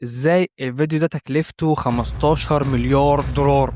ازاي الفيديو ده تكلفته 15 مليار دولار.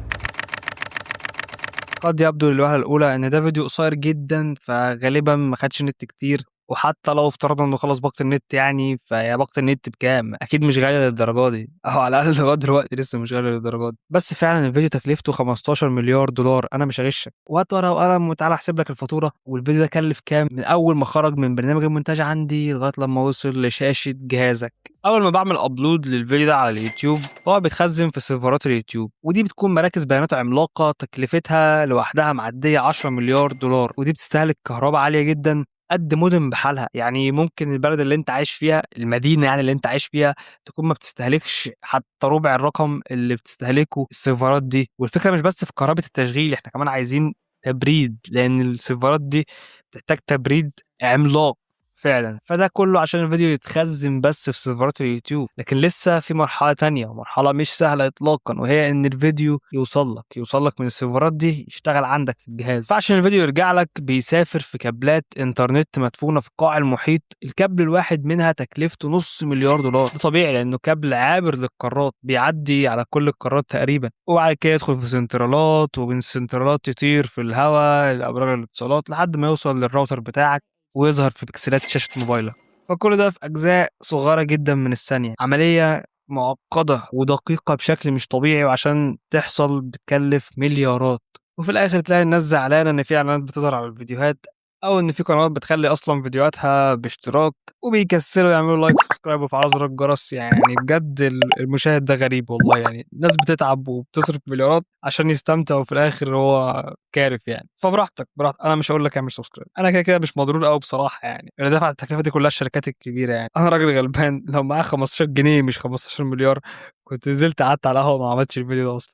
قد يبدو للوهلة الأولى إن ده فيديو قصير جدًا، فغالبًا ما خدش نت كتير، وحتى لو افترضنا إنه خلص باقة النت يعني، فهي باقة النت بكام؟ أكيد مش غالية للدرجة دي، أو على الأقل لغاية دلوقتي لسه مش غالية للدرجة دي. بس فعلًا الفيديو تكلفته 15 مليار دولار، أنا مش هاغشك. وهات ورقة وقلم وتعالَ أحسب لك الفاتورة، والفيديو ده كلف كام من أول ما خرج من برنامج المونتاج عندي لغاية لمّا وصل لشاشة جهازك. أول ما باعمل upload للفيديو ده على اليوتيوب، فهو بيتخزن في سيرفرات اليوتيوب، ودي بتكون مراكز بيانات عملاقة تكلفتها لوحدها معدية 10 مليار دولار، ودي بتستهلك كهربا عالية جدًا قد مدن بحالها. يعني ممكن البلد اللي أنت عايش فيها، المدينة يعني اللي أنت عايش فيها، تكون ما بتستهلكش حتى ربع الرقم اللي بتستهلكه السيرفرات دي. والفكرة مش بس في كهربة التشغيل، إحنا كمان عايزين تبريد، لأن السيرفرات دي بتحتاج تبريد عملاق فعلًا. فده كله عشان الفيديو يتخزن بس في سيرفرات اليوتيوب. لكن لسه في مرحلة تانية، ومرحلة مش سهلة إطلاقًا، وهي إن الفيديو يوصل لك من السيرفرات دي يشتغل عندك في الجهاز. فعشان الفيديو يرجع لك بيسافر في كابلات إنترنت مدفونة في قاع المحيط، الكابل الواحد منها تكلفته نص مليار دولار. ده طبيعي لأنه كابل عابر للقارات، بيعدي على كل القارات تقريبًا، وبعد كده يدخل في سنترالات، ومن السنترالات يطير في الهوا لأبراج الاتصالات لحد ما يوصل للراوتر بتاعك ويظهر في بكسلات شاشة موبايلك. فكل ده في أجزاء صغيرة جدًا من الثانية، عملية معقدة ودقيقة بشكل مش طبيعي، وعشان تحصل بتكلف مليارات. وفي الآخر تلاقي الناس زعلانة إن في إعلانات بتظهر على الفيديوهات، أو إن في قنوات بتخلّي أصلًا فيديوهاتها باشتراك، وبيكسّلوا يعملوا لايك سبسكرايب ويفعلوا زر الجرس. يعني بجد المشاهد ده غريب والله، يعني الناس بتتعب وبتصرف مليارات عشان يستمتعوا، وفي الآخر هو كارف يعني. فبراحتك، أنا مش هاقول لك اعمل سبسكرايب، أنا كده مش مضرور أوي بصراحة يعني، اللي دفع التكلفة دي كلّها الشركات الكبيرة يعني. أنا راجل غلبان لو معايا 15 جنيه مش 15 مليار كنت نزلت قعدت على القهوة وما عملتش الفيديو ده أصلًا.